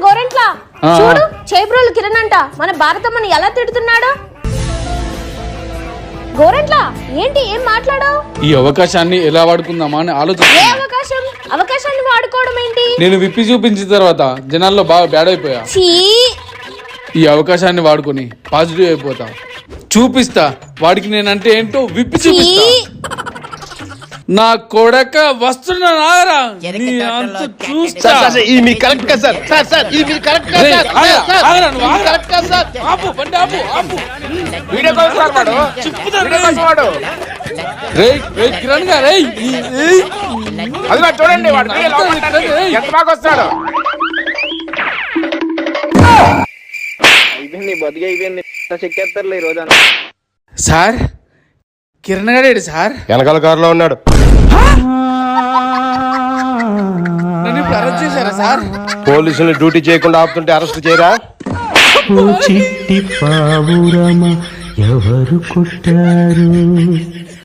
గోరెంట్ల చూడు చేబ్రోలు కిరణ్ అంట మన భారతమ్మని ఎలా తిడుతున్నాడు. గోరెంట్ల ఏంటి ఏం మాట్లాడావు? ఈ అవకాశాన్ని ఎలా వాడుకుందామా అని ఏ ఆలోచన. అవకాశాన్ని వాడుకోవడం ఏంటి? నేను విప్పి చూపించిన తర్వాత జనాల్లో బాగా బ్యాడ్ అయిపోయా. ఈ అవకాశాన్ని వాడుకొని పాజిటివ్ అయిపోతా. చూపిస్తా వాడికి నేనంటే ఏంటో విప్పి చూపిస్తా. నా కొడక వస్తున్నా నారా చూస్తా. చూడండి వాడు ఎంత బాగా వస్తాడు. అయిపోయింది బతికి అయిపోయింది. చెక్కేస్తారులే ఈ రోజు. సార్ కిరణ్ గారు సార్ వెనకాల కారులో ఉన్నాడు. నన్ను ఇప్పుడు అరెస్ట్ చేశారా సార్? పోలీసులు డ్యూటీ చేయకుండా ఆపుతుంటే అరెస్ట్ చేయరా? చిట్టి పావురమ ఎవరు కొట్టారు?